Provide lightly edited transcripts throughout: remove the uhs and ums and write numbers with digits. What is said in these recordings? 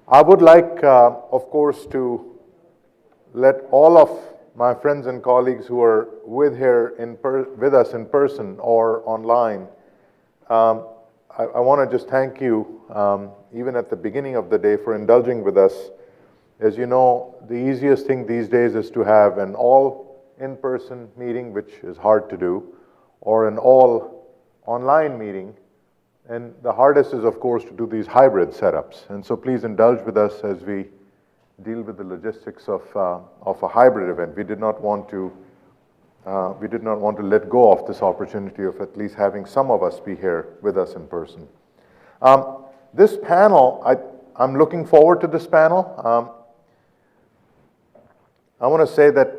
I would like, of course, to let all of my friends and colleagues who are with us in person or online, I want to just thank you, even at the beginning of the day, for indulging with us. As you know, the easiest thing these days is to have an all-in-person meeting, which is hard to do, or an all-online meeting. And the hardest is, of course, to do these hybrid setups. And so please indulge with us as we deal with the logistics of a hybrid event. We did not want to let go of this opportunity of at least having some of us be here with us in person. This panel, I'm looking forward to this panel. I want to say that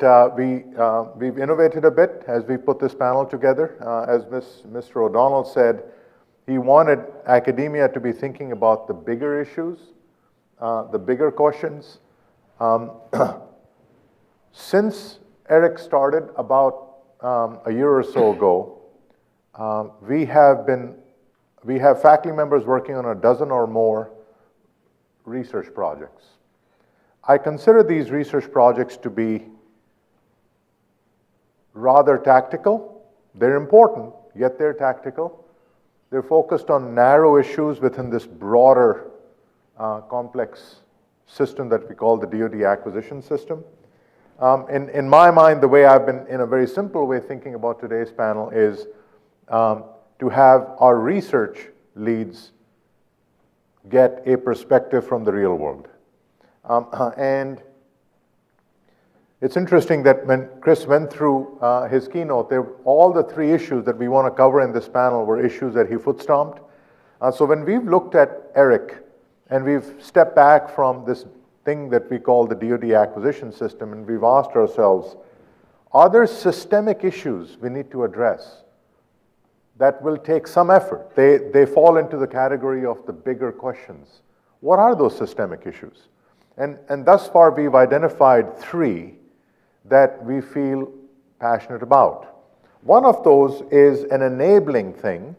we've innovated a bit as we put this panel together. As Mr. O'Donnell said, he wanted academia to be thinking about the bigger issues, the bigger questions. Since AIRC started about a year or so ago, we have faculty members working on a dozen or more research projects. I consider these research projects to be rather tactical. They're important, yet they're tactical. They're focused on narrow issues within this broader, complex system that we call the DoD acquisition system. In my mind, the way I've been, in a very simple way, thinking about today's panel is to have our research leads get a perspective from the real world. And it's interesting that when Chris went through his keynote, all the three issues that we want to cover in this panel were issues that he foot-stomped. So when we've looked at AIRC and we've stepped back from this thing that we call the DoD acquisition system, and we've asked ourselves, are there systemic issues we need to address that will take some effort? They fall into the category of the bigger questions. What are those systemic issues? And thus far, we've identified three that we feel passionate about. One of those is an enabling thing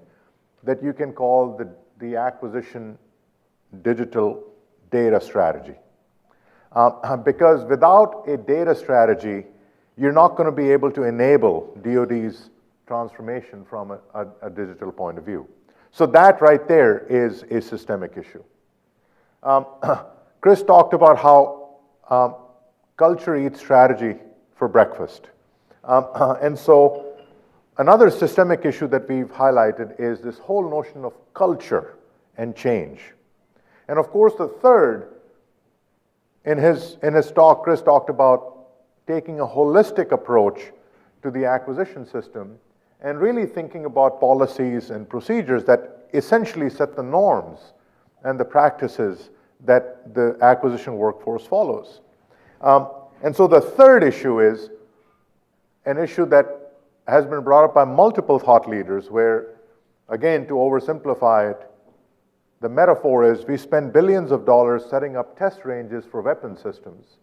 that you can call the acquisition digital data strategy. Because without a data strategy, you're not going to be able to enable DoD's transformation from a digital point of view. So that right there is a systemic issue. Chris talked about how culture eats strategy for breakfast. And so another systemic issue that we've highlighted is this whole notion of culture and change. And of course, the third, in his talk, Chris talked about taking a holistic approach to the acquisition system and really thinking about policies and procedures that essentially set the norms and the practices that the acquisition workforce follows. And so the third issue is an issue that has been brought up by multiple thought leaders where, again, to oversimplify it, the metaphor is we spend billions of dollars setting up test ranges for weapon systems.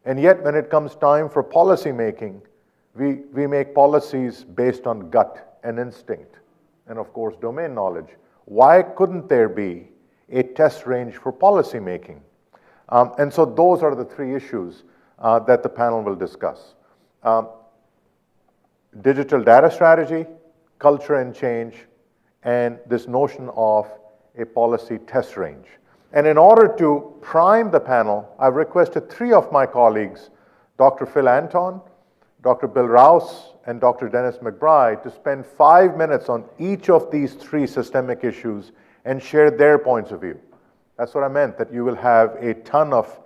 And yet, when it comes time for policy making, we make policies based on gut and instinct and, of course, domain knowledge. Why couldn't there be a test range for policy making? And so those are the three issues that the panel will discuss. Digital data strategy, culture and change, and this notion of a policy test range. And in order to prime the panel, I've requested three of my colleagues, Dr. Phil Antón, Dr. Bill Rouse, and Dr. Dennis McBride, to spend 5 minutes on each of these three systemic issues and share their points of view. That's what I meant, that you will have a ton of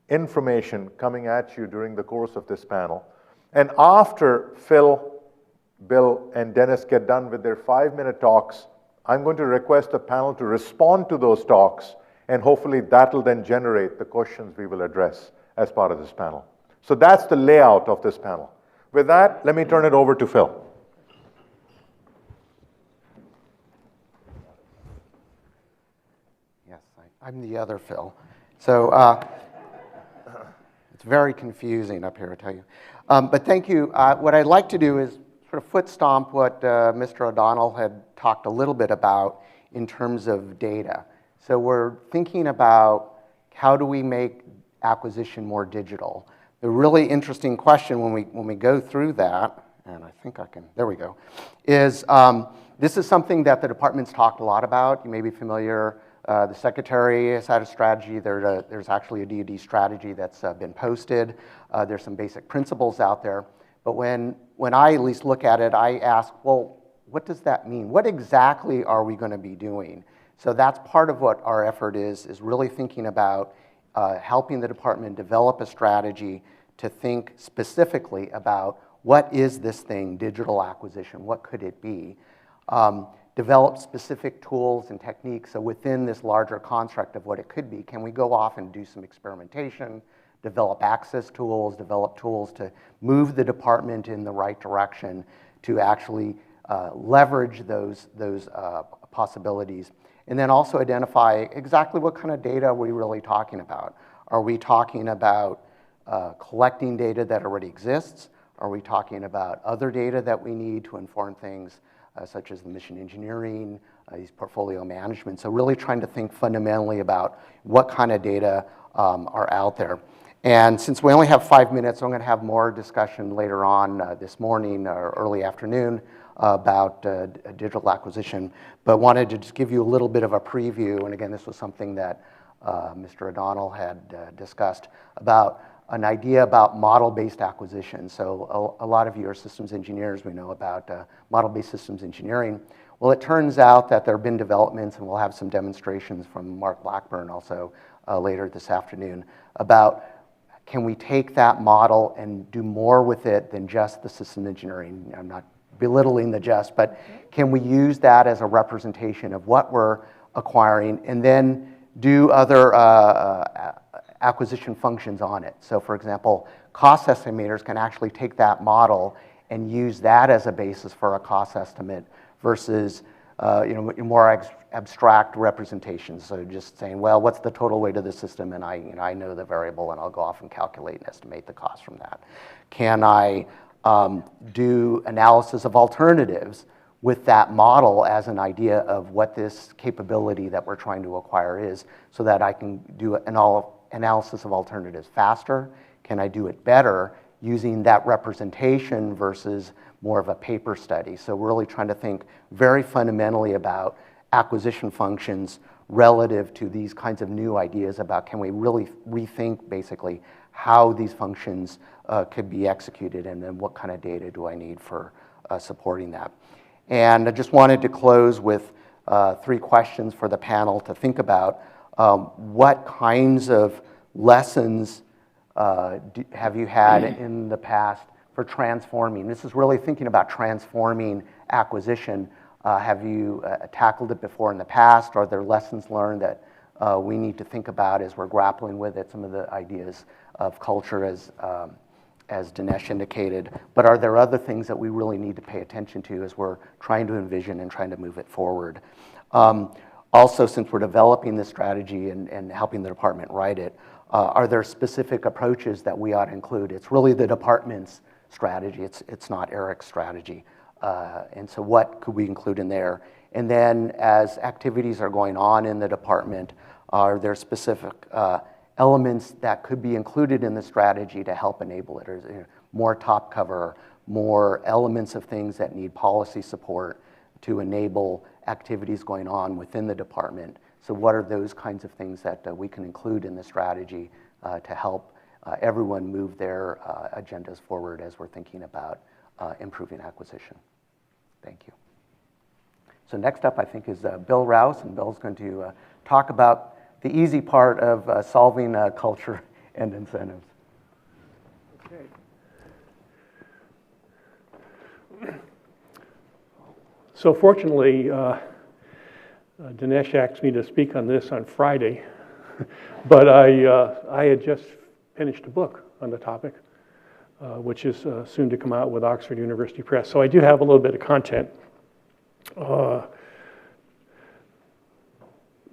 information coming at you during the course of this panel. And after Phil, Bill, and Dennis get done with their 5-minute talks, I'm going to request the panel to respond to those talks, and hopefully that'll then generate the questions we will address as part of this panel. So that's the layout of this panel. With that, let me turn it over to Phil. Yes, I'm the other Phil. So it's very confusing up here, I tell you. But thank you. What I'd like to do is sort of foot stomp what Mr. O'Donnell had talked a little bit about in terms of data. So we're thinking about how do we make acquisition more digital? The really interesting question when we go through that, and I think I can, there we go, is this is something that the department's talked a lot about. You may be familiar, the Secretary has had a strategy. There's actually a DoD strategy that's been posted. There's some basic principles out there. But when I at least look at it, I ask, well, what does that mean? What exactly are we going to be doing? So that's part of what our effort is really thinking about helping the department develop a strategy to think specifically about what is this thing, digital acquisition, what could it be? Develop specific tools and techniques, so within this larger construct of what it could be, can we go off and do some experimentation, develop access tools, develop tools to move the department in the right direction to actually leverage those possibilities, and then also identify exactly what kind of data are we really talking about. Are we talking about collecting data that already exists? Are we talking about other data that we need to inform things such as the mission engineering, these portfolio management? So really trying to think fundamentally about what kind of data are out there. And since we only have 5 minutes, I'm going to have more discussion later on this morning or early afternoon about digital acquisition, but wanted to just give you a little bit of a preview. And again, this was something that Mr. O'Donnell had discussed about an idea about model-based acquisition. So a lot of you are systems engineers. We know about model-based systems engineering. Well, it turns out that there have been developments, and we'll have some demonstrations from Mark Blackburn also later this afternoon, about can we take that model and do more with it than just the system engineering? I'm not belittling the just, but can we use that as a representation of what we're acquiring and then do other acquisition functions on it? So for example, cost estimators can actually take that model and use that as a basis for a cost estimate versus more abstract representations. So just saying, well, what's the total weight of the system? And I know the variable, and I'll go off and calculate and estimate the cost from that. Can I do analysis of alternatives with that model as an idea of what this capability that we're trying to acquire is, so that I can do an analysis of alternatives faster? Can I do it better using that representation versus more of a paper study? So we're really trying to think very fundamentally about acquisition functions relative to these kinds of new ideas about can we really rethink basically how these functions could be executed, and then what kind of data do I need for supporting that. And I just wanted to close with 3 questions for the panel to think about. What kinds of lessons have you had in the past for transforming? This is really thinking about transforming acquisition. Have you tackled it before in the past? Are there lessons learned that we need to think about as we're grappling with it? Some of the ideas of culture as Dinesh indicated, but are there other things that we really need to pay attention to as we're trying to envision and trying to move it forward? Also, since we're developing this strategy and helping the department write it, are there specific approaches that we ought to include? It's really the department's strategy, it's not AIRC's strategy. And so what could we include in there? And then as activities are going on in the department, are there specific elements that could be included in the strategy to help enable it? Or more top cover, more elements of things that need policy support to enable activities going on within the department? So what are those kinds of things that we can include in the strategy to help everyone move their agendas forward as we're thinking about improving acquisition? Thank you. So next up, I think, is Bill Rouse, and Bill's going to talk about the easy part of solving culture and incentives. Okay. So fortunately, Dinesh asked me to speak on this on Friday, but I had just finished a book on the topic, which is soon to come out with Oxford University Press. So I do have a little bit of content.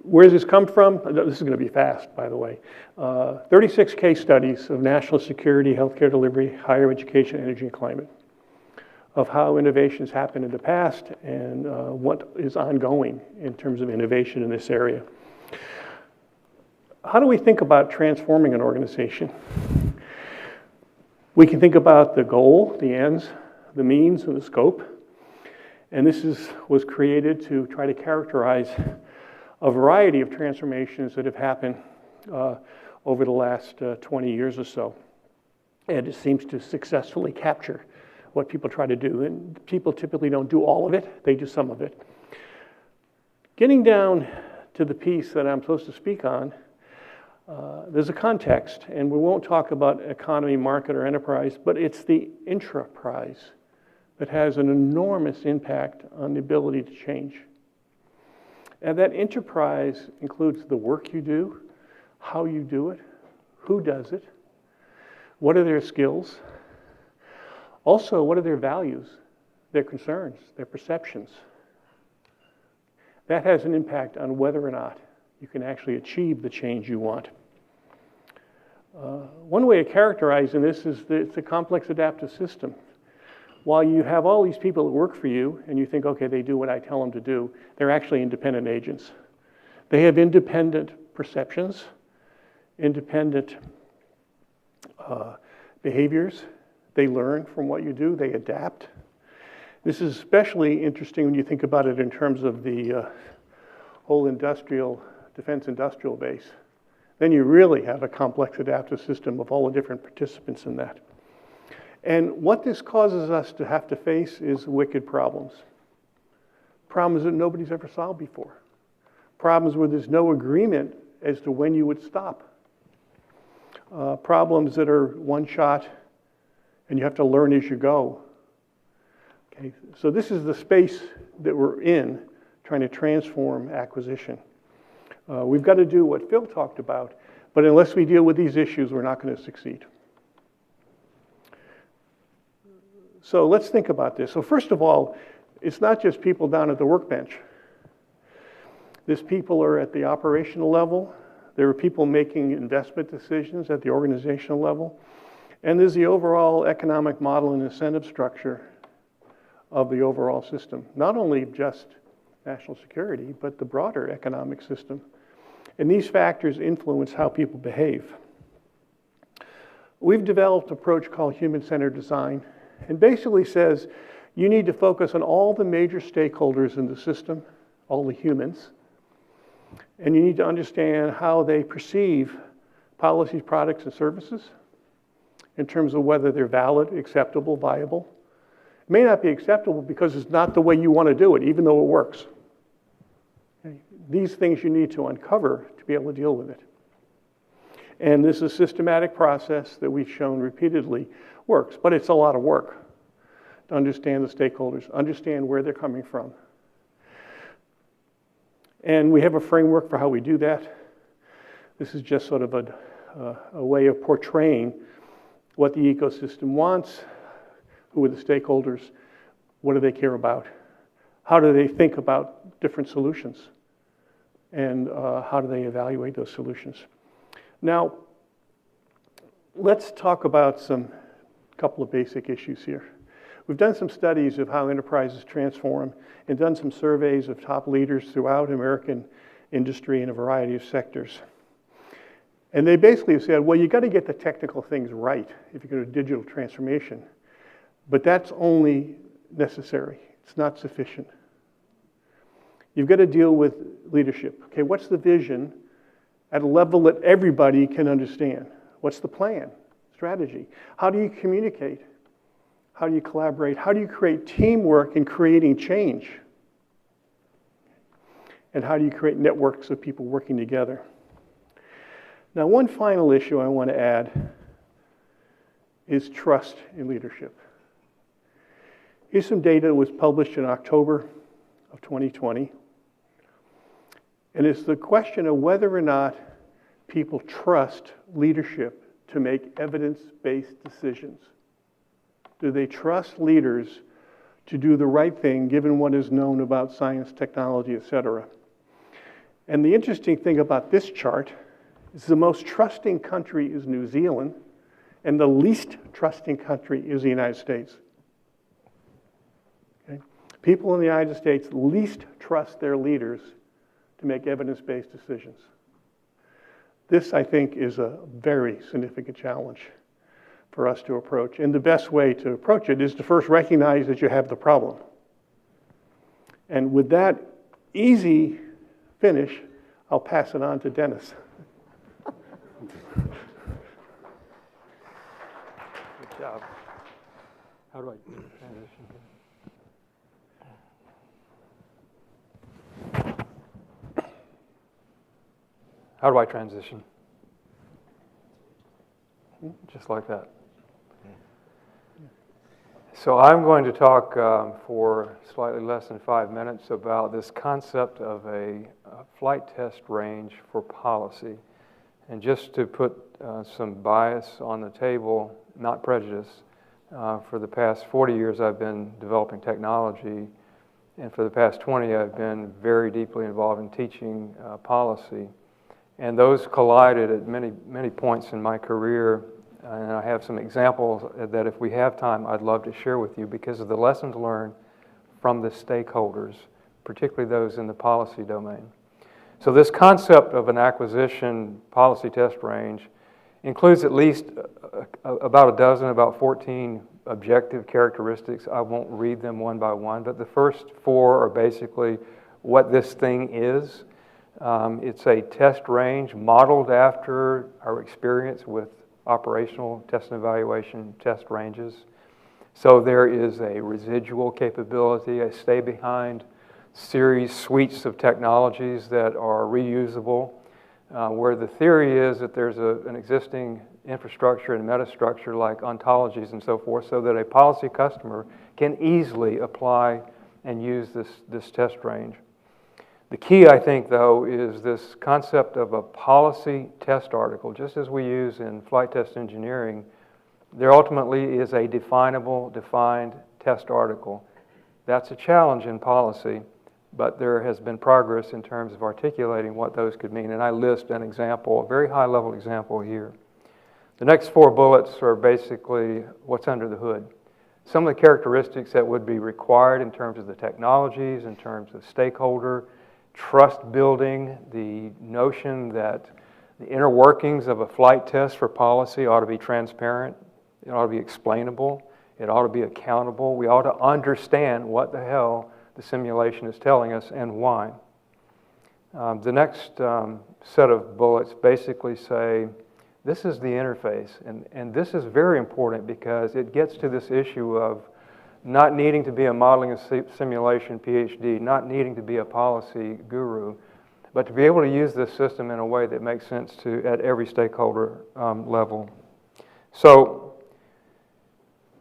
Where does this come from? This is going to be fast, by the way. 36 case studies of national security, healthcare delivery, higher education, energy, and climate, of how innovations happened in the past and what is ongoing in terms of innovation in this area. how do we think about transforming an organization? We can think about the goal, the ends, the means, and the scope. And this was created to try to characterize a variety of transformations that have happened over the last 20 years or so. And it seems to successfully capture what people try to do. And people typically don't do all of it, they do some of it. Getting down to the piece that I'm supposed to speak on, there's a context, and we won't talk about economy, market, or enterprise, but it's the intraprise that has an enormous impact on the ability to change. And that enterprise includes the work you do, how you do it, who does it, what are their skills, also what are their values, their concerns, their perceptions. That has an impact on whether or not you can actually achieve the change you want. One way of characterizing this is that it's a complex adaptive system. While you have all these people that work for you and you think, okay, they do what I tell them to do, they're actually independent agents. They have independent perceptions, independent behaviors. They learn from what you do, they adapt. This is especially interesting when you think about it in terms of the whole defense industrial base. Then you really have a complex adaptive system of all the different participants in that. And what this causes us to have to face is wicked problems. Problems that nobody's ever solved before. Problems where there's no agreement as to when you would stop. Problems that are one shot and you have to learn as you go. Okay, so this is the space that we're in, trying to transform acquisition. We've got to do what Phil talked about, but unless we deal with these issues, we're not going to succeed. So let's think about this. So first of all, it's not just people down at the workbench. There's people are at the operational level. There are people making investment decisions at the organizational level. And there's the overall economic model and incentive structure of the overall system. Not only just national security, but the broader economic system. And these factors influence how people behave. We've developed an approach called human-centered design, and basically says you need to focus on all the major stakeholders in the system, all the humans, and you need to understand how they perceive policies, products, and services in terms of whether they're valid, acceptable, viable. It may not be acceptable because it's not the way you want to do it, even though it works. Okay? These things you need to uncover to be able to deal with it. And this is a systematic process that we've shown repeatedly works, but it's a lot of work to understand the stakeholders, understand where they're coming from. And we have a framework for how we do that. This is just sort of a way of portraying what the ecosystem wants, who are the stakeholders, what do they care about, how do they think about different solutions, and how do they evaluate those solutions. Now, let's talk about a couple of basic issues here. We've done some studies of how enterprises transform and done some surveys of top leaders throughout American industry in a variety of sectors. And they basically have said, well, you got to get the technical things right if you're going to do digital transformation. But that's only necessary. It's not sufficient. You've got to deal with leadership. Okay, what's the vision at a level that everybody can understand? What's the plan, strategy? How do you communicate? How do you collaborate? How do you create teamwork in creating change? And how do you create networks of people working together? Now, one final issue I want to add is trust in leadership. Here's some data that was published in October of 2020. And it's the question of whether or not people trust leadership to make evidence-based decisions. Do they trust leaders to do the right thing given what is known about science, technology, etc.? And the interesting thing about this chart is the most trusting country is New Zealand, and the least trusting country is the United States. Okay? People in the United States least trust their leaders to make evidence-based decisions. This, I think, is a very significant challenge for us to approach. And the best way to approach it is to first recognize that you have the problem. And with that easy finish, I'll pass it on to Dennis. Good job. How do I transition here? How do I transition? Just like that. So I'm going to talk for slightly less than 5 minutes about this concept of a flight test range for policy. And just to put some bias on the table, not prejudice, for the past 40 years I've been developing technology, and for the past 20 I've been very deeply involved in teaching policy. And those collided at many points in my career, and I have some examples that if we have time I'd love to share with you because of the lessons learned from the stakeholders, particularly those in the policy domain. So this concept of an acquisition policy test range includes at least about 14 objective characteristics. I won't read them one by one, but the first 4 are basically what this thing is. It's a test range modeled after our experience with operational test and evaluation test ranges. So there is a residual capability, a stay-behind series suites of technologies that are reusable, where the theory is that there's an existing infrastructure and metastructure like ontologies and so forth, so that a policy customer can easily apply and use this test range. The key, I think, though, is this concept of a policy test article. Just as we use in flight test engineering, there ultimately is a definable, defined test article. That's a challenge in policy, but there has been progress in terms of articulating what those could mean. And I list an example, a very high-level example here. The next 4 bullets are basically what's under the hood. Some of the characteristics that would be required in terms of the technologies, in terms of stakeholder, trust building, the notion that the inner workings of a flight test for policy ought to be transparent, it ought to be explainable, it ought to be accountable. We ought to understand what the hell the simulation is telling us and why. The next set of bullets basically say, this is the interface, and this is very important because it gets to this issue of not needing to be a modeling and simulation PhD, not needing to be a policy guru, but to be able to use this system in a way that makes sense at every stakeholder level. So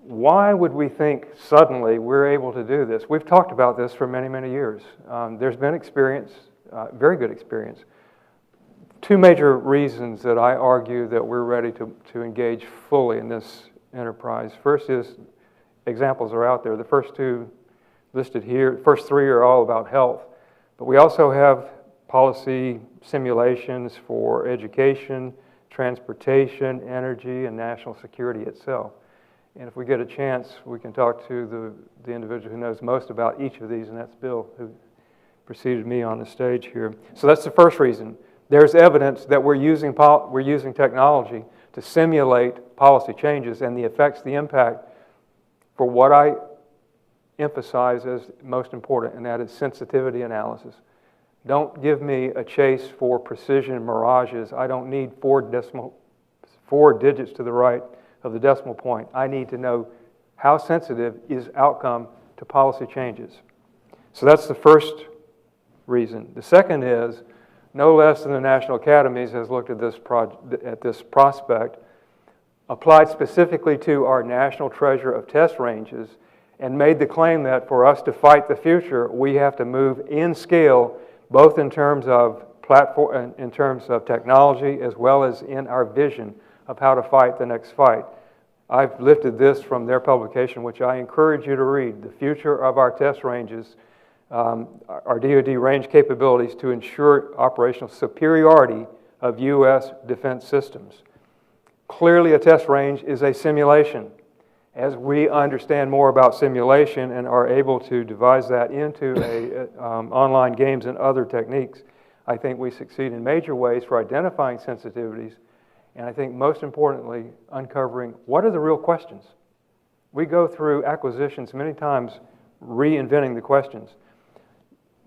why would we think suddenly we're able to do this? We've talked about this for many, many years. There's been experience, very good experience. 2 major reasons that I argue that we're ready to engage fully in this enterprise. First is, examples are out there. The first 2 listed here, the first 3 are all about health. But we also have policy simulations for education, transportation, energy, and national security itself. And if we get a chance, we can talk to the individual who knows most about each of these, and that's Bill, who preceded me on the stage here. So that's the first reason. There's evidence that we're using technology to simulate policy changes and the effects, the impact, for what I emphasize as most important, and that is sensitivity analysis. Don't give me a chase for precision mirages. I don't need 4 digits to the right of the decimal point. I need to know how sensitive is outcome to policy changes. So that's the first reason. The second is, no less than the National Academies has looked at this prospect, applied specifically to our national treasure of test ranges, and made the claim that for us to fight the future, we have to move in scale, both in terms of platform, in terms of technology, as well as in our vision of how to fight the next fight. I've lifted this from their publication, which I encourage you to read, The Future of Our Test Ranges, our DoD range capabilities to ensure operational superiority of U.S. defense systems. Clearly, a test range is a simulation. As we understand more about simulation and are able to devise that into online games and other techniques, I think we succeed in major ways for identifying sensitivities, and I think most importantly, uncovering what are the real questions. We go through acquisitions many times reinventing the questions.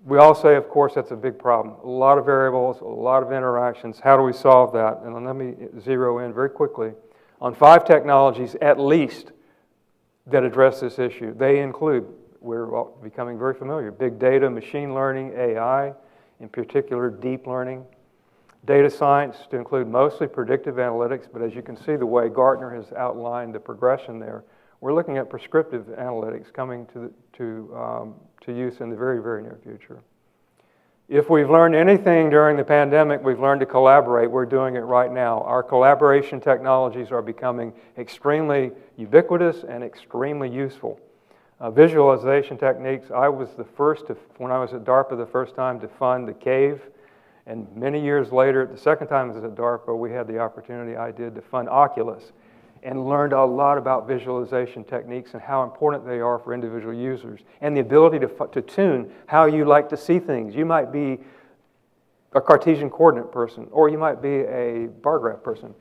We all say, of course, that's a big problem. A lot of variables, a lot of interactions. How do we solve that? And let me zero in very quickly on 5 technologies at least that address this issue. They include, we're becoming very familiar, big data, machine learning, AI, in particular deep learning, data science to include mostly predictive analytics, but as you can see the way Gartner has outlined the progression there, we're looking at prescriptive analytics coming to use in the very, very near future. If we've learned anything during the pandemic, we've learned to collaborate. We're doing it right now. Our collaboration technologies are becoming extremely ubiquitous and extremely useful. Visualization techniques, I was the first to, when I was at DARPA the first time, to fund the CAVE, and many years later, the second time I was at DARPA, we had the opportunity I did to fund Oculus, and learned a lot about visualization techniques and how important they are for individual users, and the ability to tune how you like to see things. You might be a Cartesian coordinate person, or you might be a bar graph person.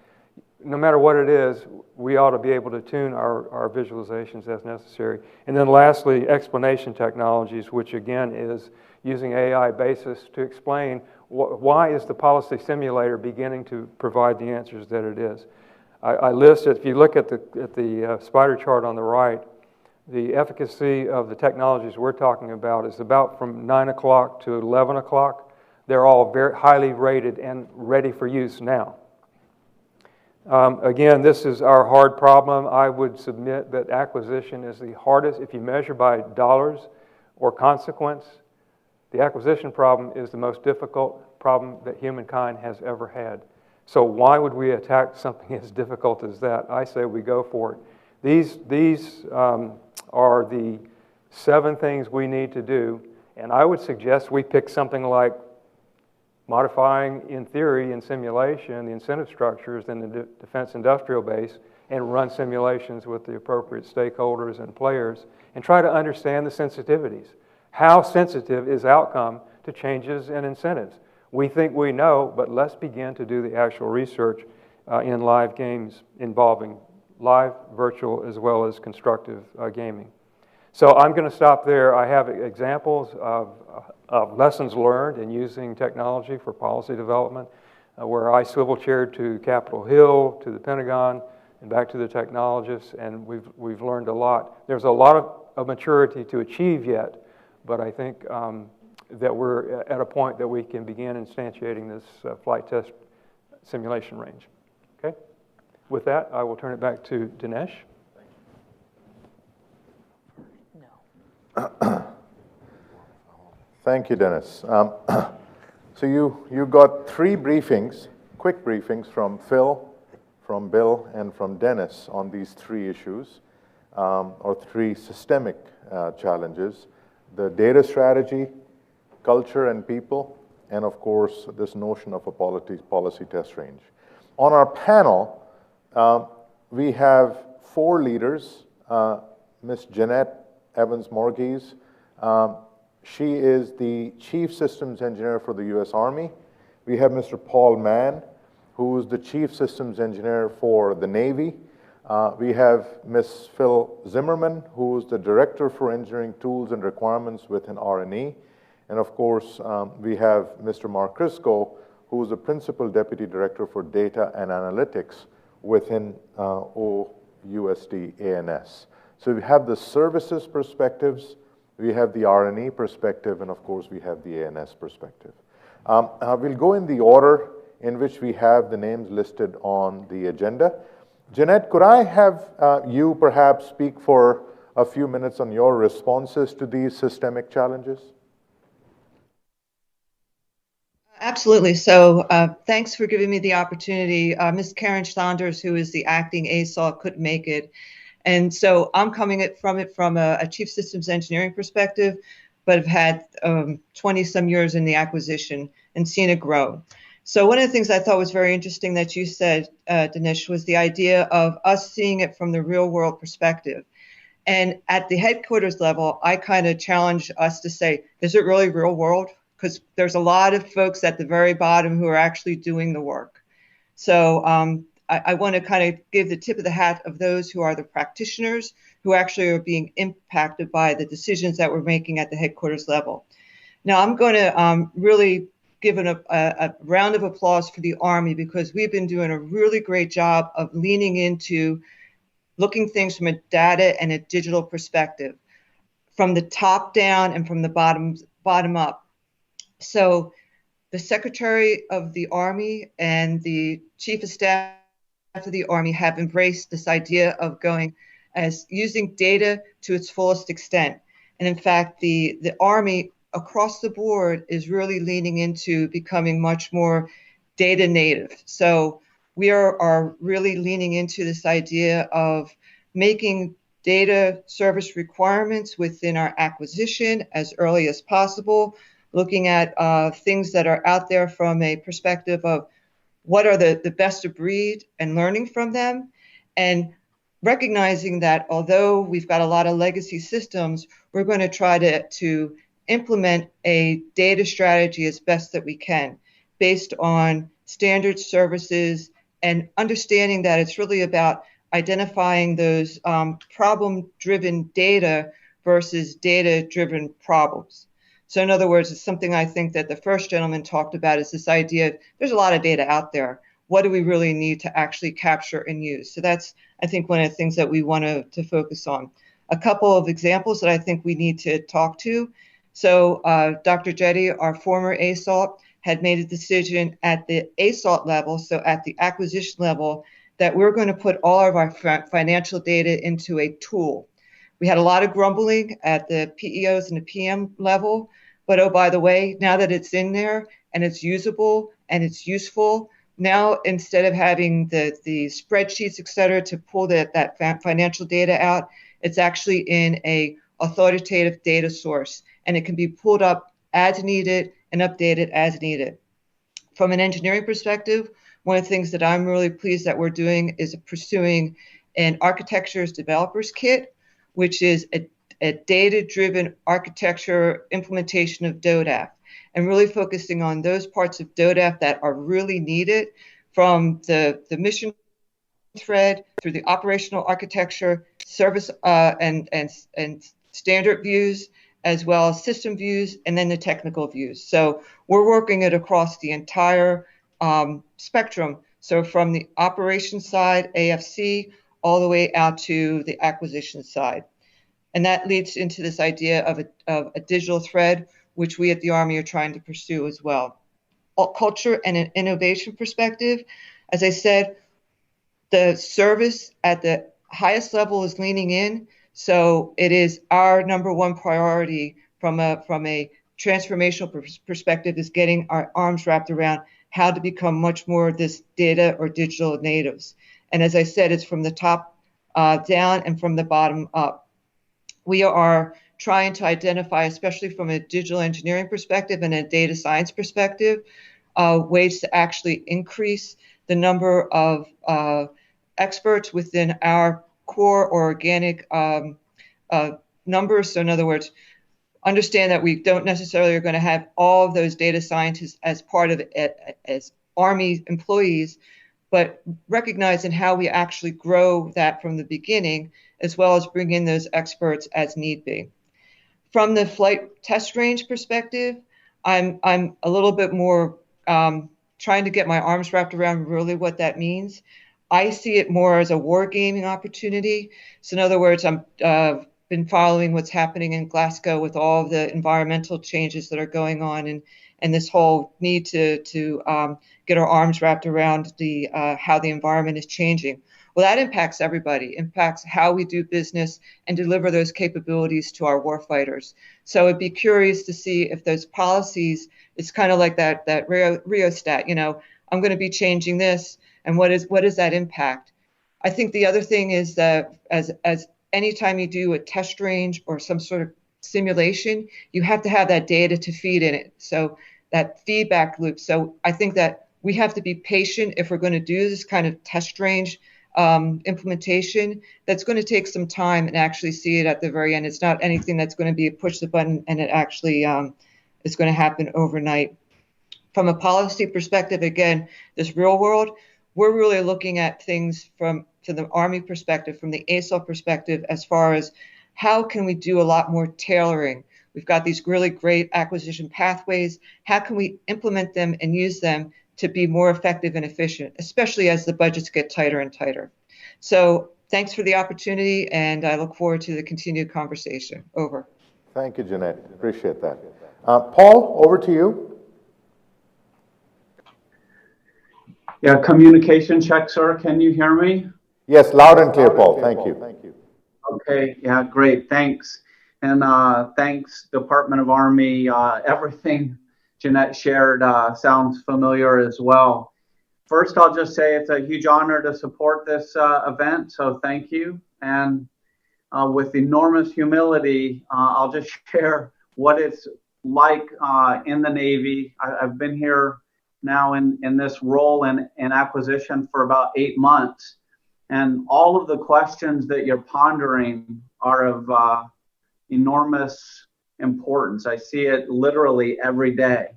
No matter what it is, we ought to be able to tune our visualizations as necessary. And then lastly, explanation technologies, which again is using AI basis to explain why is the policy simulator beginning to provide the answers that it is. I listed, if you look at the spider chart on the right, the efficacy of the technologies we're talking about is about from 9 o'clock to 11 o'clock. They're all very highly rated and ready for use now. Again, this is our hard problem. I would submit that acquisition is the hardest. If you measure by dollars or consequence, the acquisition problem is the most difficult problem that humankind has ever had. So why would we attack something as difficult as that? I say we go for it. These are the 7 things we need to do, and I would suggest we pick something like modifying, in theory, in simulation, the incentive structures in the defense industrial base, and run simulations with the appropriate stakeholders and players, and try to understand the sensitivities. How sensitive is outcome to changes in incentives? We think we know, but let's begin to do the actual research in live games involving live, virtual, as well as constructive gaming. So I'm going to stop there. I have examples of lessons learned in using technology for policy development, where I swivel chaired to Capitol Hill, to the Pentagon, and back to the technologists, and we've learned a lot. There's a lot of maturity to achieve yet, but I think that we're at a point that we can begin instantiating this flight test simulation range. Okay? With that, I will turn it back to Dinesh. Thank you, Dennis. So you got 3 briefings, quick briefings from Phil, from Bill, and from Dennis on these 3 issues, or 3 systemic challenges: the data strategy, culture and people, and of course, this notion of a policy test range. On our panel, we have 4 leaders. Ms. Jeannette Evans-Morgis, she is the Chief Systems Engineer for the U.S. Army. We have Mr. Paul Mann, who is the Chief Systems Engineer for the Navy. We have Ms. Phil Zimmerman, who is the Director for Engineering Tools and Requirements within R&E. And of course, we have Mr. Mark Krzysko, who is the Principal Deputy Director for Data and Analytics within OUSD ANS. So we have the services perspectives, we have the R&E perspective, and of course we have the ANS perspective. We'll go in the order in which we have the names listed on the agenda. Jeannette, could I have you perhaps speak for a few minutes on your responses to these systemic challenges? Absolutely. So thanks for giving me the opportunity. Ms. Karen Saunders, who is the acting ASOL, couldn't make it. And so I'm coming from a chief systems engineering perspective, but have had 20-some years in the acquisition and seen it grow. So one of the things I thought was very interesting that you said, Dinesh, was the idea of us seeing it from the real world perspective. And at the headquarters level, I kind of challenge us to say, is it really real world? because there's a lot of folks at the very bottom who are actually doing the work. So I want to kind of give the tip of the hat of those who are the practitioners who actually are being impacted by the decisions that we're making at the headquarters level. Now, I'm going to really give a round of applause for the Army, because we've been doing a really great job of leaning into looking things from a data and a digital perspective, from the top down and from the bottom up. So the Secretary of the Army and the Chief of Staff of the Army have embraced this idea of going as using data to its fullest extent. And in fact, the Army across the board is really leaning into becoming much more data native. So we are really leaning into this idea of making data service requirements within our acquisition as early as possible, looking at things that are out there from a perspective of what are the best of breed and learning from them, and recognizing that although we've got a lot of legacy systems, we're going to try to implement a data strategy as best that we can based on standard services and understanding that it's really about identifying those problem-driven data versus data-driven problems. So in other words, it's something I think that the first gentleman talked about, is this idea of there's a lot of data out there. What do we really need to actually capture and use? So that's, I think, one of the things that we want to focus on. A couple of examples that I think we need to talk to. So Dr. Jetty, our former ASALT, had made a decision at the ASALT level, so at the acquisition level, that we're going to put all of our financial data into a tool. We had a lot of grumbling at the PEOs and the PM level, but oh, by the way, now that it's in there and it's usable and it's useful, now instead of having the spreadsheets, et cetera, to pull that financial data out, it's actually in a authoritative data source, and it can be pulled up as needed and updated as needed. From an engineering perspective, one of the things that I'm really pleased that we're doing is pursuing an architecture's developers kit, which is a data-driven architecture implementation of DODAF, and really focusing on those parts of DODAF that are really needed, from the mission thread through the operational architecture, service and standard views, as well as system views, and then the technical views. So we're working it across the entire spectrum. So from the operations side, AFC, all the way out to the acquisition side. And that leads into this idea of a digital thread, which we at the Army are trying to pursue as well. Culture and an innovation perspective, as I said, the service at the highest level is leaning in. So it is our number one priority from a transformational perspective, is getting our arms wrapped around how to become much more this data or digital natives. And as I said, it's from the top down and from the bottom up. We are trying to identify, especially from a digital engineering perspective and a data science perspective, ways to actually increase the number of experts within our core or organic numbers. So in other words, understand that we don't necessarily are going to have all of those data scientists as part of it as Army employees, but recognizing how we actually grow that from the beginning, as well as bring in those experts as need be. From the flight test range perspective, I'm a little bit more trying to get my arms wrapped around really what that means. I see it more as a wargaming opportunity. So in other words, I'm been following what's happening in Glasgow with all of the environmental changes that are going on, and this whole need to get our arms wrapped around the how the environment is changing. Well, that impacts everybody, impacts how we do business and deliver those capabilities to our warfighters. So I'd be curious to see if those policies, it's kind of like that rheostat, you know, I'm going to be changing this, and what is that impact? I think the other thing is that as anytime you do a test range or some sort of simulation, you have to have that data to feed in it. So that feedback loop. So I think that we have to be patient if we're going to do this kind of test range implementation. That's going to take some time and actually see it at the very end. It's not anything that's going to be a push the button and it actually is going to happen overnight. From a policy perspective, again, this real world, we're really looking at things from the Army perspective, from the ASOL perspective, as far as how can we do a lot more tailoring. We've got these really great acquisition pathways. How can we implement them and use them to be more effective and efficient, especially as the budgets get tighter and tighter? So thanks for the opportunity, and I look forward to the continued conversation. Over. Thank you, Jeannette. Appreciate that. Paul, over to you. Yeah, communication check, sir. Can you hear me? Yes, loud and clear, Paul. Thank you. Okay, yeah, great. Thanks. And thanks, Department of Army. Everything Jeannette shared sounds familiar as well. First, I'll just say it's a huge honor to support this event, so thank you. And with enormous humility, I'll just share what it's like in the Navy. I've been here now in this role in acquisition for about 8 months. And all of the questions that you're pondering are of enormous importance. I see it literally every day.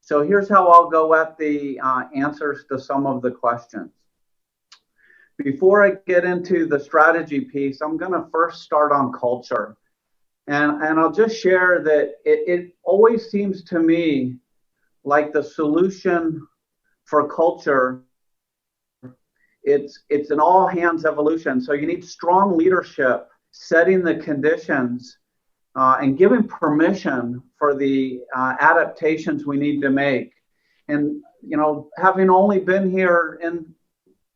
So here's how I'll go at the answers to some of the questions. Before I get into the strategy piece, I'm going to first start on culture. And I'll just share that it always seems to me like the solution for culture, it's an all hands evolution. So you need strong leadership, setting the conditions and giving permission for the adaptations we need to make. And, you know, having only been here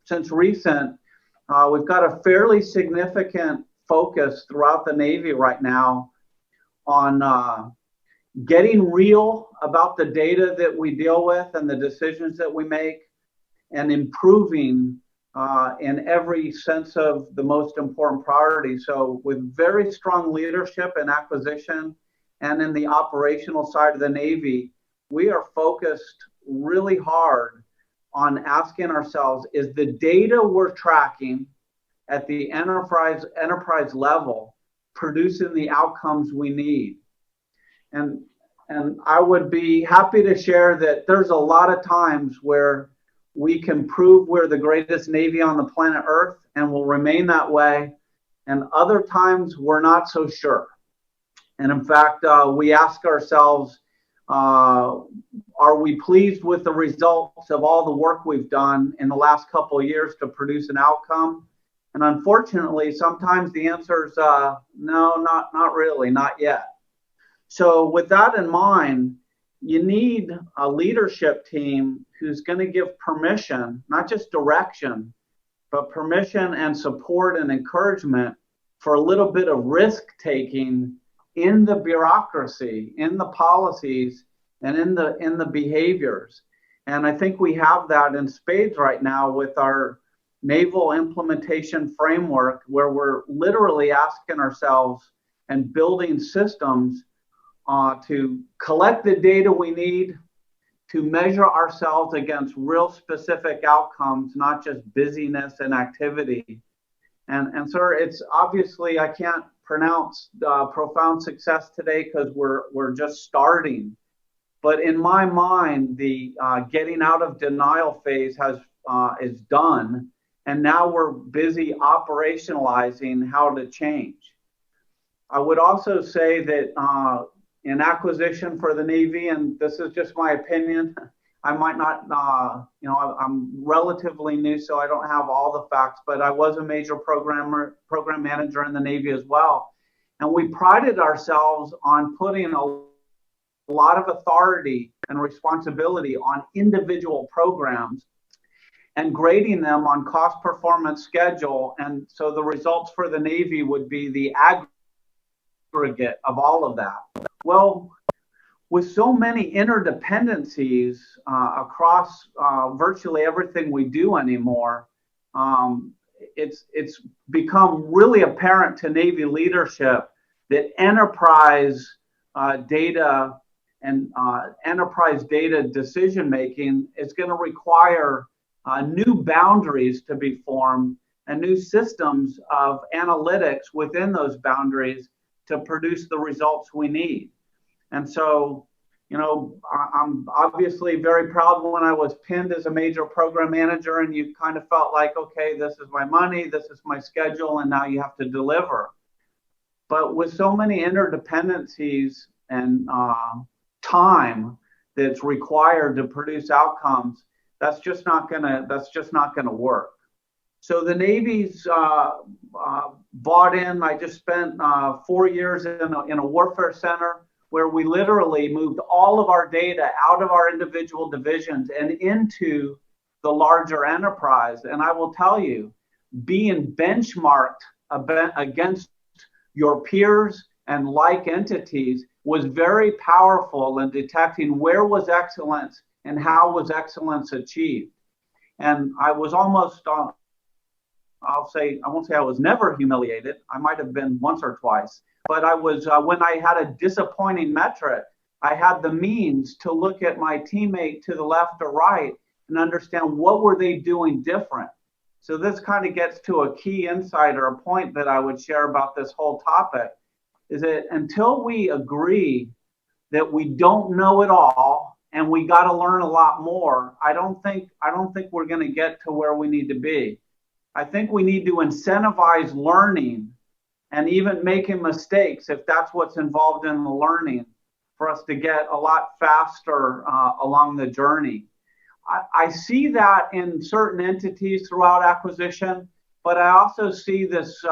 since recent, we've got a fairly significant focus throughout the Navy right now on getting real about the data that we deal with and the decisions that we make, and improving in every sense of the most important priority. So with very strong leadership and acquisition and in the operational side of the Navy, we are focused really hard on asking ourselves, is the data we're tracking at the enterprise level producing the outcomes we need? And I would be happy to share that there's a lot of times where we can prove we're the greatest Navy on the planet Earth and will remain that way. And other times we're not so sure. And in fact, we ask ourselves, are we pleased with the results of all the work we've done in the last couple of years to produce an outcome? And unfortunately, sometimes the answer is no, not really, not yet. So with that in mind, you need a leadership team who's going to give permission, not just direction, but permission and support and encouragement for a little bit of risk taking in the bureaucracy, in the policies, and in the behaviors. And I think we have that in spades right now with our naval implementation framework, where we're literally asking ourselves and building systems to collect the data we need to measure ourselves against real specific outcomes, not just busyness and activity. And sir, it's obviously, I can't pronounce profound success today because we're just starting. But in my mind, the getting out of denial phase is done. And now we're busy operationalizing how to change. I would also say that in acquisition for the Navy, and this is just my opinion, I might not, I'm relatively new, so I don't have all the facts, but I was a major program manager in the Navy as well. And we prided ourselves on putting a lot of authority and responsibility on individual programs and grading them on cost performance schedule. And so the results for the Navy would be the aggregate of all of that. Well, with so many interdependencies across virtually everything we do anymore, it's become really apparent to Navy leadership that enterprise data and enterprise data decision making is going to require new boundaries to be formed and new systems of analytics within those boundaries to produce the results we need. And so I'm obviously very proud when I was pinned as a major program manager and you kind of felt like, okay, this is my money, this is my schedule, and now you have to deliver. But with so many interdependencies and time that's required to produce outcomes, that's just not gonna work. So the Navy's bought in. I just spent 4 years in a warfare center where we literally moved all of our data out of our individual divisions and into the larger enterprise. And I will tell you, being benchmarked against your peers and like entities was very powerful in detecting where was excellence and how was excellence achieved. And I was almost, I won't say I was never humiliated. I might have been once or twice. But I was, when I had a disappointing metric, I had the means to look at my teammate to the left or right and understand what were they doing different. So this kind of gets to a key insight or a point that I would share about this whole topic, is that until we agree that we don't know it all and we got to learn a lot more, I don't think we're going to get to where we need to be. I think we need to incentivize learning and even making mistakes if that's what's involved in the learning for us to get a lot faster along the journey. I see that in certain entities throughout acquisition, but I also see this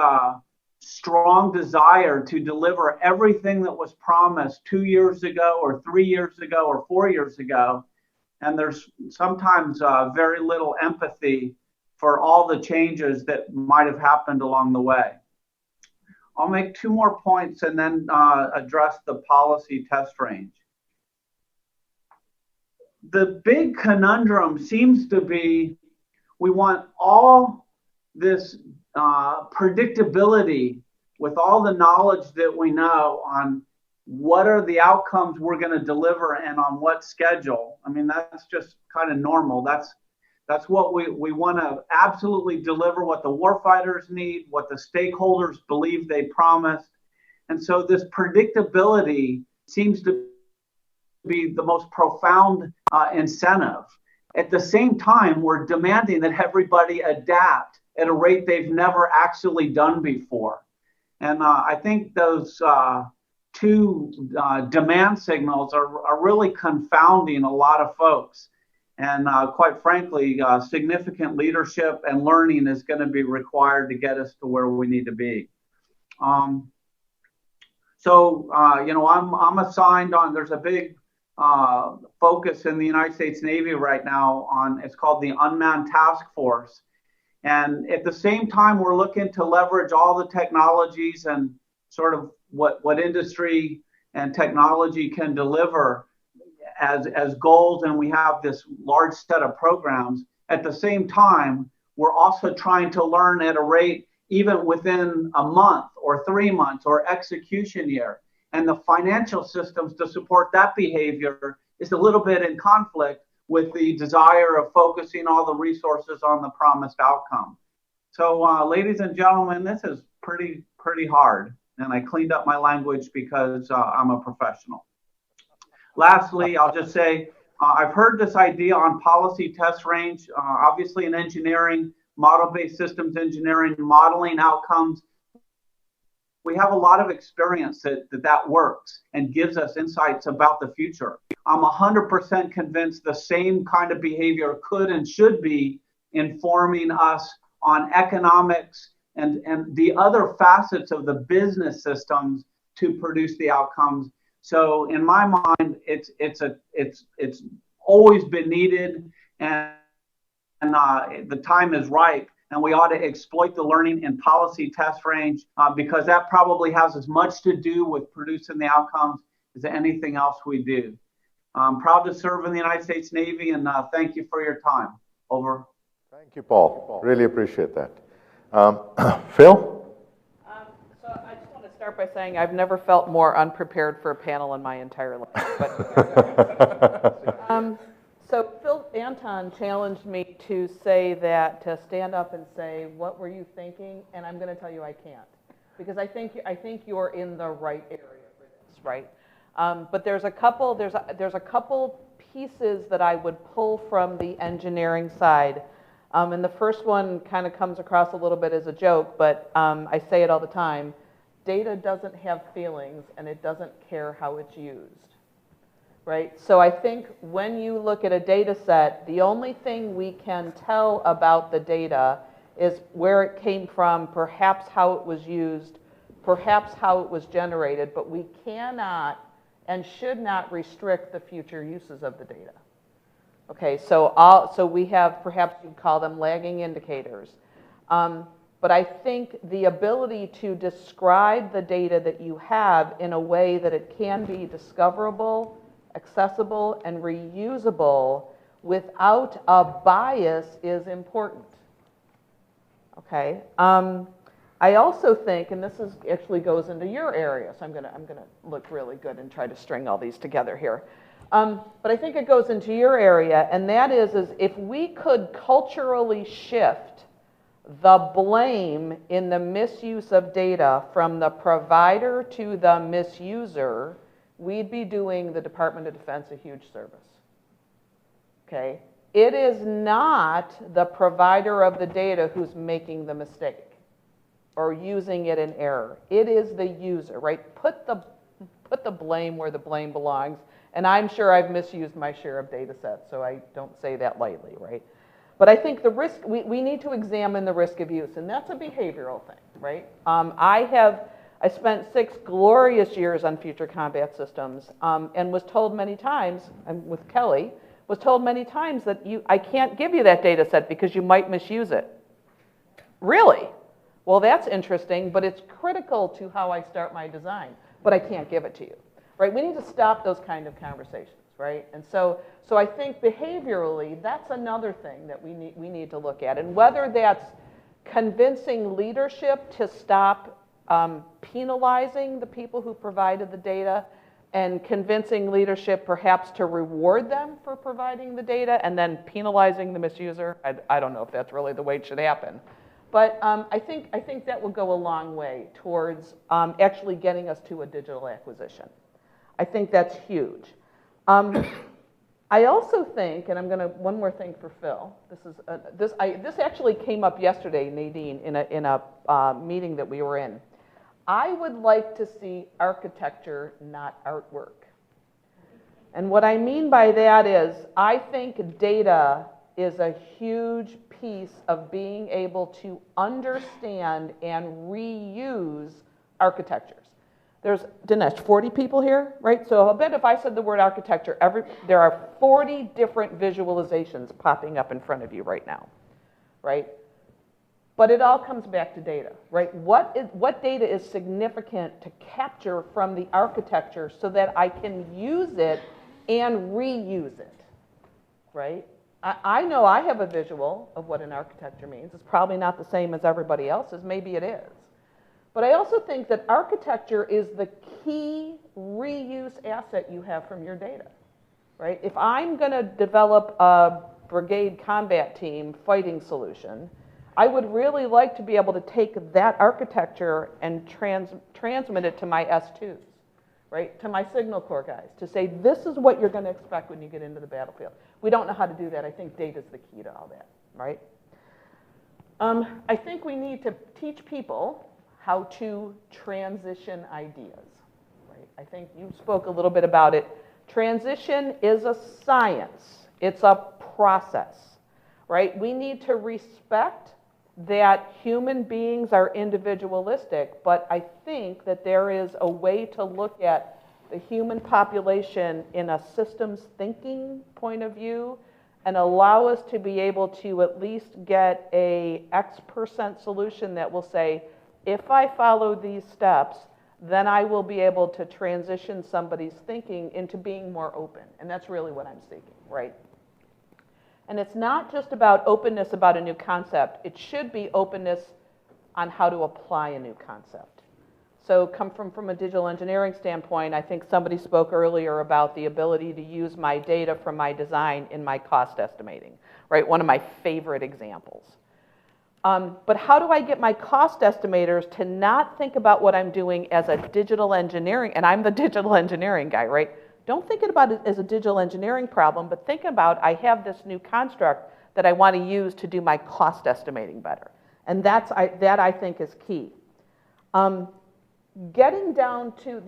strong desire to deliver everything that was promised 2 years ago or 3 years ago or 4 years ago. And there's sometimes very little empathy for all the changes that might have happened along the way. I'll make 2 more points and then address the policy test range. The big conundrum seems to be we want all this predictability with all the knowledge that we know on what are the outcomes we're going to deliver and on what schedule. I mean, that's just kind of normal. That's what we want to absolutely deliver, what the warfighters need, what the stakeholders believe they promised. And so this predictability seems to be the most profound incentive. At the same time, we're demanding that everybody adapt at a rate they've never actually done before. And I think those two demand signals are really confounding a lot of folks. And quite frankly, significant leadership and learning is going to be required to get us to where we need to be. I'm assigned on, there's a big focus in the United States Navy right now on, it's called the Unmanned Task Force. And at the same time, we're looking to leverage all the technologies and sort of what industry and technology can deliver as goals, and we have this large set of programs. At the same time, we're also trying to learn at a rate even within a month or 3 months or execution year. And the financial systems to support that behavior is a little bit in conflict with the desire of focusing all the resources on the promised outcome. So ladies and gentlemen, this is pretty hard. And I cleaned up my language because I'm a professional. Lastly, I'll just say, I've heard this idea on policy test range, obviously in engineering, model-based systems engineering, modeling outcomes. We have a lot of experience that works and gives us insights about the future. I'm 100% convinced the same kind of behavior could and should be informing us on economics and the other facets of the business systems to produce the outcomes. So in my mind, it's always been needed, and the time is ripe, and we ought to exploit the learning in policy test range because that probably has as much to do with producing the outcomes as anything else we do. I'm proud to serve in the United States Navy, and thank you for your time. Over. Thank you, Paul. Really appreciate that. Phil? So I just want to start by saying I've never felt more unprepared for a panel in my entire life. So Antón challenged me to say that, to stand up and say, what were you thinking? And I'm going to tell you I can't, because I think you're in the right area for this, right? But there's a couple pieces that I would pull from the engineering side. And the first one kind of comes across a little bit as a joke, but I say it all the time. Data doesn't have feelings, and it doesn't care how it's used, right? So I think when you look at a data set, the only thing we can tell about the data is where it came from, perhaps how it was used, perhaps how it was generated, but we cannot and should not restrict the future uses of the data. Okay, so we have, perhaps you'd call them lagging indicators. But I think the ability to describe the data that you have in a way that it can be discoverable, accessible, and reusable without a bias is important. Okay. I also think, and this actually goes into your area, so I'm gonna look really good and try to string all these together here. But I think it goes into your area, and that is if we could culturally shift the blame in the misuse of data from the provider to the misuser, we'd be doing the Department of Defense a huge service. Okay? It is not the provider of the data who's making the mistake or using it in error. It is the user, right? Put the blame where the blame belongs. And I'm sure I've misused my share of data sets, so I don't say that lightly, right? But I think the risk, we need to examine the risk of use, and that's a behavioral thing, right? I spent 6 glorious years on future combat systems and was told many times, and with Kelly, was told many times that I can't give you that data set because you might misuse it. Really? Well, that's interesting, but it's critical to how I start my design, but I can't give it to you, right? We need to stop those kind of conversations, right? And so I think behaviorally, that's another thing that we need to look at, and whether that's convincing leadership to stop penalizing the people who provided the data and convincing leadership perhaps to reward them for providing the data and then penalizing the misuser. I don't know if that's really the way it should happen. But I think that will go a long way towards actually getting us to a digital acquisition. I think that's huge. I also think, and I'm going to, one more thing for Phil. This actually came up yesterday, Nadine, in a meeting that we were in. I would like to see architecture, not artwork. And what I mean by that is, I think data is a huge piece of being able to understand and reuse architectures. There's, Dinesh, 40 people here, right? So I'll bet if I said the word architecture, there are 40 different visualizations popping up in front of you right now, right? But it all comes back to data, right? What data is significant to capture from the architecture so that I can use it and reuse it, right? I know I have a visual of what an architecture means. It's probably not the same as everybody else's. Maybe it is. But I also think that architecture is the key reuse asset you have from your data, right? If I'm going to develop a brigade combat team fighting solution, I would really like to be able to take that architecture and transmit it to my S2s, right? To my signal corps guys, to say, this is what you're going to expect when you get into the battlefield. We don't know how to do that. I think data is the key to all that, right? I think we need to teach people how to transition ideas, right? I think you spoke a little bit about it. Transition is a science. It's a process, right? We need to respect that human beings are individualistic, but I think that there is a way to look at the human population in a systems thinking point of view and allow us to be able to at least get a X% solution that will say, if I follow these steps, then I will be able to transition somebody's thinking into being more open. And that's really what I'm seeking, right? And it's not just about openness about a new concept. It should be openness on how to apply a new concept. So come from a digital engineering standpoint, I think somebody spoke earlier about the ability to use my data from my design in my cost estimating, right? One of my favorite examples. But how do I get my cost estimators to not think about what I'm doing as a digital engineering, and I'm the digital engineering guy, right? Don't think about it as a digital engineering problem, but think about I have this new construct that I want to use to do my cost estimating better. And that I think is key. Getting down to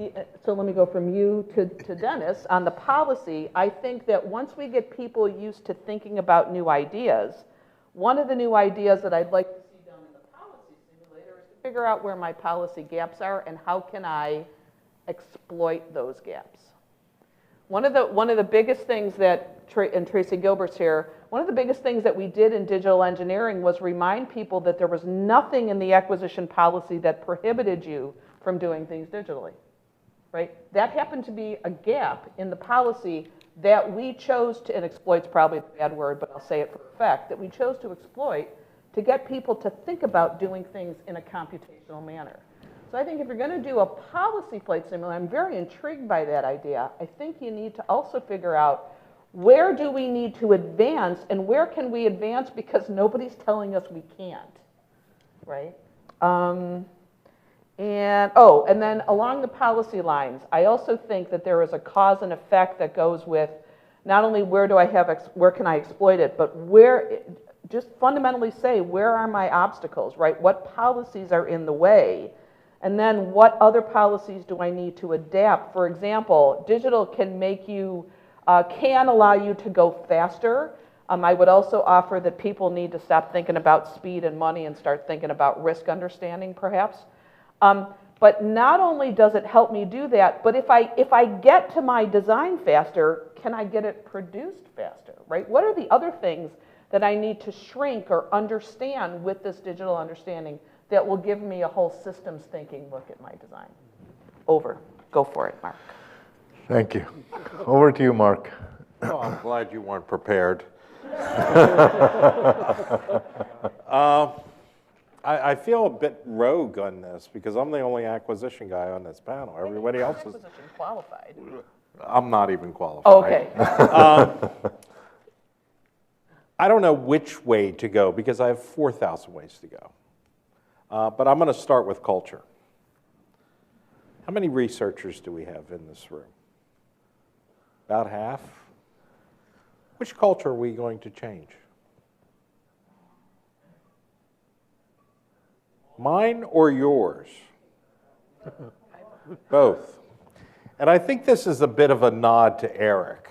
so let me go from you to Dennis on the policy. I think that once we get people used to thinking about new ideas, one of the new ideas that I'd like to see done in the policy simulator is to figure out where my policy gaps are and how can I exploit those gaps. One of the biggest things that, and Tracy Gilbert's here, one of the biggest things that we did in digital engineering was remind people that there was nothing in the acquisition policy that prohibited you from doing things digitally, right? That happened to be a gap in the policy that we chose to, and exploit's probably a bad word, but I'll say it for effect, that we chose to exploit to get people to think about doing things in a computational manner. So I think if you're going to do a policy flight simulator, I'm very intrigued by that idea. I think you need to also figure out where do we need to advance and where can we advance because nobody's telling us we can't, right? And then along the policy lines, I also think that there is a cause and effect that goes with not only where can I exploit it, but just fundamentally say, where are my obstacles, right? What policies are in the way? And then what other policies do I need to adapt? For example, digital can allow you to go faster. I would also offer that people need to stop thinking about speed and money and start thinking about risk understanding, perhaps. But not only does it help me do that, but if I get to my design faster, can I get it produced faster, right? What are the other things that I need to shrink or understand with this digital understanding that will give me a whole systems thinking look at my design? Over. Go for it, Mark. Thank you. Over to you, Mark. Oh, I'm glad you weren't prepared. I feel a bit rogue on this because I'm the only acquisition guy on this panel. Everybody else is acquisition qualified. I'm not even qualified. Oh, okay. I don't know which way to go because I have 4,000 ways to go. But I'm going to start with culture. How many researchers do we have in this room? About half? Which culture are we going to change? Mine or yours? Both. And I think this is a bit of a nod to AIRC.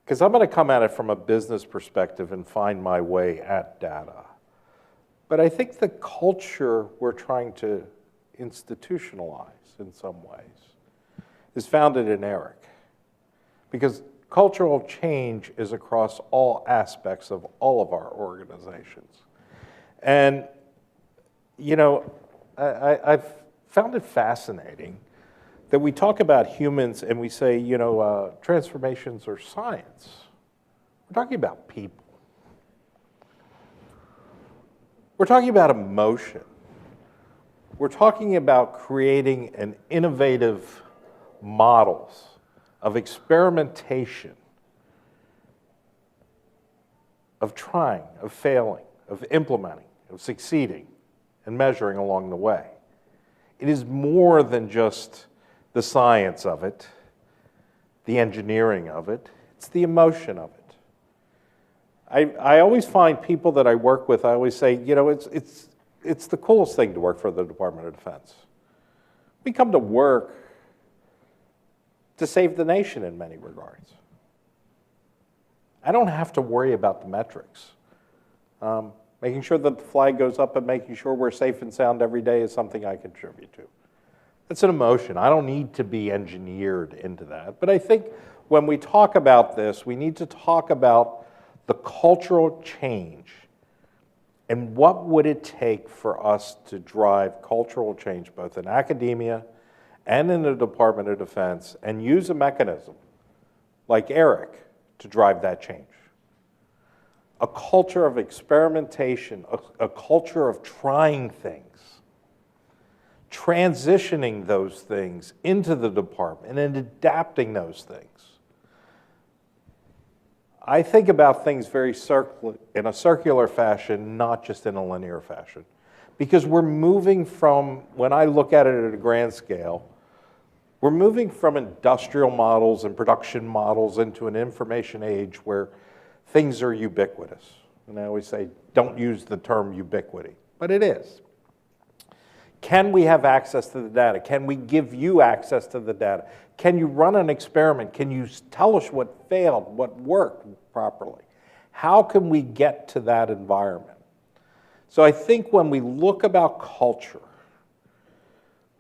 Because I'm going to come at it from a business perspective and find my way at data. But I think the culture we're trying to institutionalize in some ways is founded in AIRC. Because cultural change is across all aspects of all of our organizations. And, you know, I've found it fascinating that we talk about humans and we say, you know, transformations are science. We're talking about people. We're talking about emotion. We're talking about creating an innovative models of experimentation, of trying, of failing, of implementing, of succeeding, and measuring along the way. It is more than just the science of it, the engineering of it, it's the emotion of it. I always find people that I work with, I always say, you know, it's the coolest thing to work for the Department of Defense. We come to work to save the nation in many regards. I don't have to worry about the metrics. Making sure that the flag goes up and making sure we're safe and sound every day is something I contribute to. It's an emotion. I don't need to be engineered into that. But I think when we talk about this, we need to talk about the cultural change and what would it take for us to drive cultural change both in academia and in the Department of Defense and use a mechanism like AIRC to drive that change. A culture of experimentation, a culture of trying things, transitioning those things into the department and adapting those things. I think about things very in a circular fashion, not just in a linear fashion. Because we're moving from, when I look at it at a grand scale, we're moving from industrial models and production models into an information age where things are ubiquitous. And I always say, don't use the term ubiquity, but it is. Can we have access to the data? Can we give you access to the data? Can you run an experiment? Can you tell us what failed, what worked properly? How can we get to that environment? So I think when we look about culture,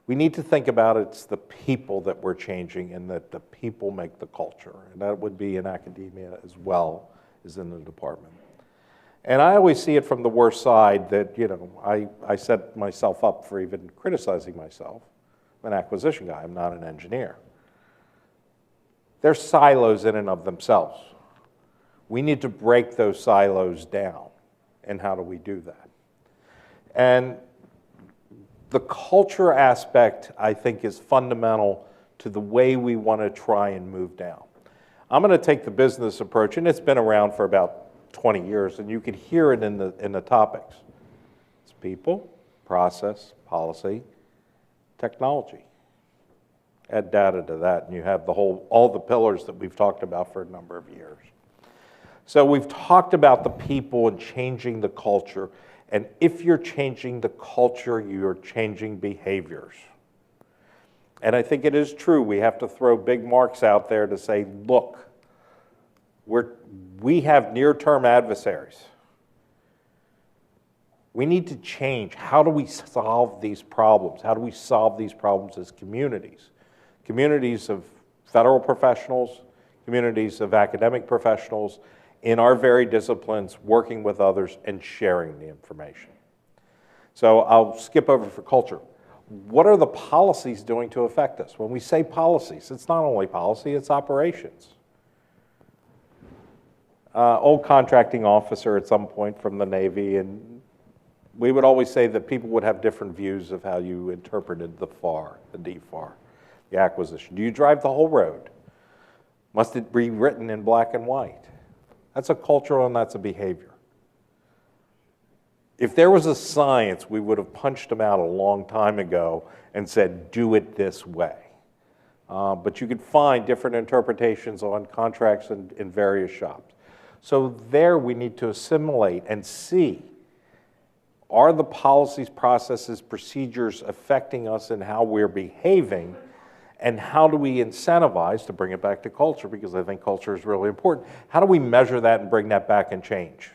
we need to think about it's the people that we're changing and that the people make the culture. And that would be in academia as well as in the department. And I always see it from the worst side that, you know, I set myself up for even criticizing myself. I'm an acquisition guy, I'm not an engineer. They're silos in and of themselves. We need to break those silos down. And how do we do that? And the culture aspect, I think, is fundamental to the way we want to try and move down. I'm going to take the business approach, and it's been around for about 20 years, and you can hear it in the topics. It's people, process, policy, technology. Add data to that, and you have all the pillars that we've talked about for a number of years. So we've talked about the people and changing the culture, and if you're changing the culture, you're changing behaviors. And I think it is true, we have to throw big marks out there to say, look, we have near-term adversaries. We need to change. How do we solve these problems? How do we solve these problems as communities? Communities of federal professionals, communities of academic professionals, in our very disciplines, working with others and sharing the information. So I'll skip over for culture. What are the policies doing to affect us? When we say policies, it's not only policy, it's operations. Old contracting officer at some point from the Navy, and we would always say that people would have different views of how you interpreted the FAR, the DFAR, the acquisition. Do you drive the whole road? Must it be written in black and white? That's a cultural and that's a behavior. If there was a science, we would have punched them out a long time ago and said, do it this way. But you could find different interpretations on contracts in various shops. So there we need to assimilate and see, are the policies, processes, procedures affecting us in how we're behaving, and how do we incentivize, to bring it back to culture, because I think culture is really important, how do we measure that and bring that back and change?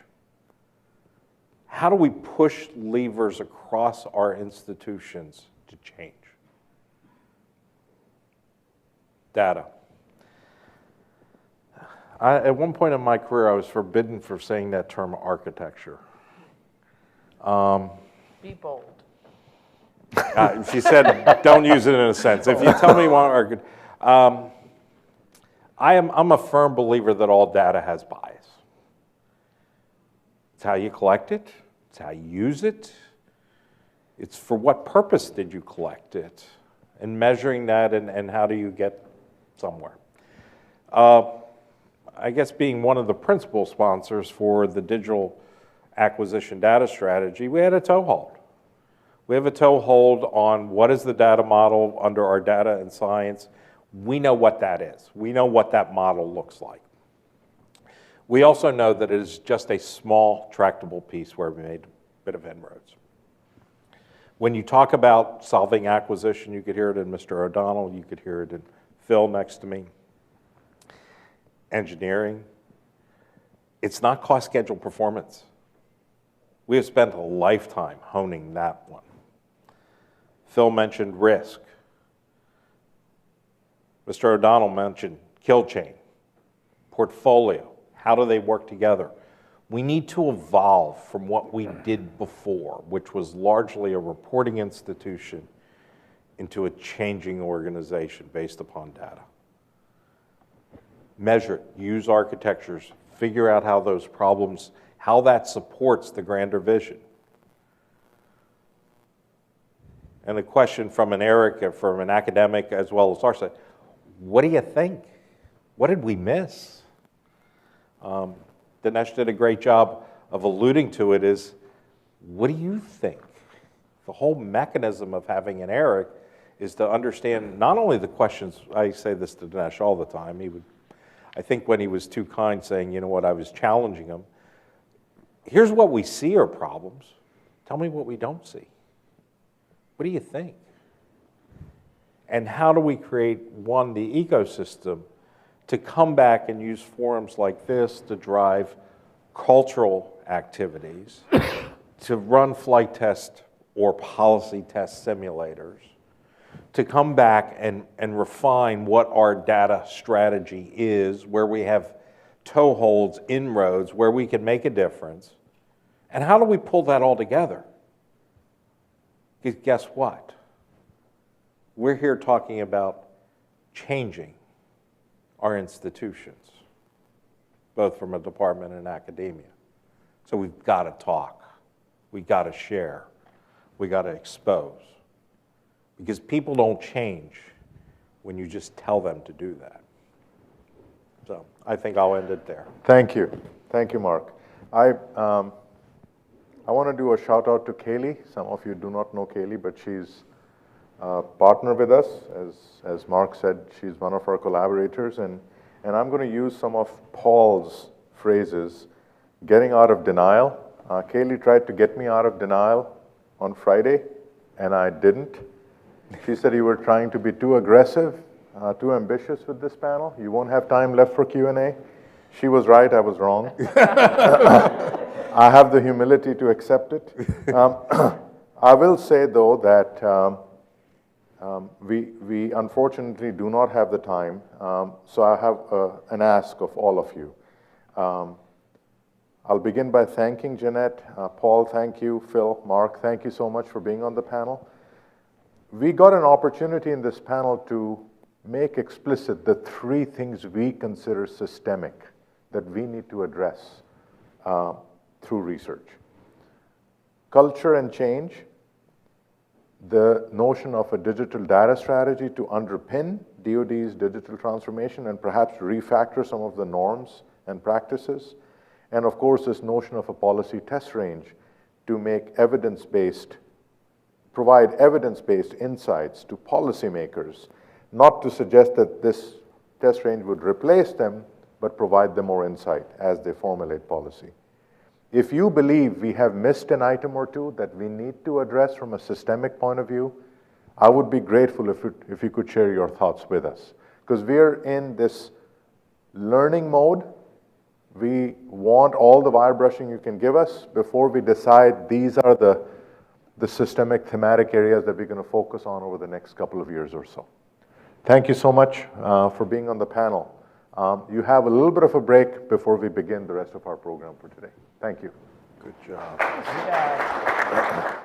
How do we push levers across our institutions to change? Data. At one point in my career, I was forbidden for saying that term architecture. Be bold. She said, don't use it in a sense. If you tell me what I'm a firm believer that all data has bias. It's how you collect it. It's how you use it. It's for what purpose did you collect it? And measuring that and how do you get somewhere? I guess being one of the principal sponsors for the digital acquisition data strategy, we had a toehold. We have a toehold on what is the data model under our data and science. We know what that is. We know what that model looks like. We also know that it is just a small tractable piece where we made a bit of inroads. When you talk about solving acquisition, you could hear it in Mr. O'Donnell, you could hear it in Phil next to me. Engineering, it's not cost, schedule, performance. We have spent a lifetime honing that one. Phil mentioned risk. Mr. O'Donnell mentioned kill chain, portfolio. How do they work together? We need to evolve from what we did before, which was largely a reporting institution, into a changing organization based upon data. Measure it, use architectures, figure out how those problems, how that supports the grander vision. And a question from an AIRC, from an academic as well as our side, what do you think? What did we miss? Dinesh did a great job of alluding to it, is what do you think? The whole mechanism of having an AIRC is to understand not only the questions. I say this to Dinesh all the time. He would, I think when he was too kind saying, you know what, I was challenging him. Here's what we see are problems. Tell me what we don't see. What do you think? And how do we create, one, the ecosystem to come back and use forums like this to drive cultural activities, to run flight test or policy test simulators, to come back and refine what our data strategy is, where we have toeholds, inroads, where we can make a difference. And how do we pull that all together? Because guess what? We're here talking about changing our institutions, both from a department and academia. So we've got to talk. We've got to share. We've got to expose. Because people don't change when you just tell them to do that. So I think I'll end it there. Thank you. Thank you, Mark. I want to do a shout out to Kaylee. Some of you do not know Kaylee, but she's a partner with us. As Mark said, she's one of our collaborators. And I'm going to use some of Paul's phrases, getting out of denial. Kaylee tried to get me out of denial on Friday, and I didn't. She said you were trying to be too aggressive, too ambitious with this panel. You won't have time left for Q&A. She was right, I was wrong. I have the humility to accept it. I will say, though, that we unfortunately do not have the time, so I have an ask of all of you. I'll begin by thanking Jeannette. Paul, thank you. Phil, Mark, thank you so much for being on the panel. We got an opportunity in this panel to make explicit the three things we consider systemic that we need to address through research. Culture and change, the notion of a digital data strategy to underpin DoD's digital transformation and perhaps refactor some of the norms and practices, and of course this notion of a policy test range to make provide evidence-based insights to policymakers, not to suggest that this test range would replace them, but provide them more insight as they formulate policy. If you believe we have missed an item or two that we need to address from a systemic point of view, I would be grateful if you could share your thoughts with us. Because we're in this learning mode. We want all the wire brushing you can give us before we decide these are the systemic thematic areas that we're going to focus on over the next couple of years or so. Thank you so much for being on the panel. You have a little bit of a break before we begin the rest of our program for today. Thank you. Good job. Yeah.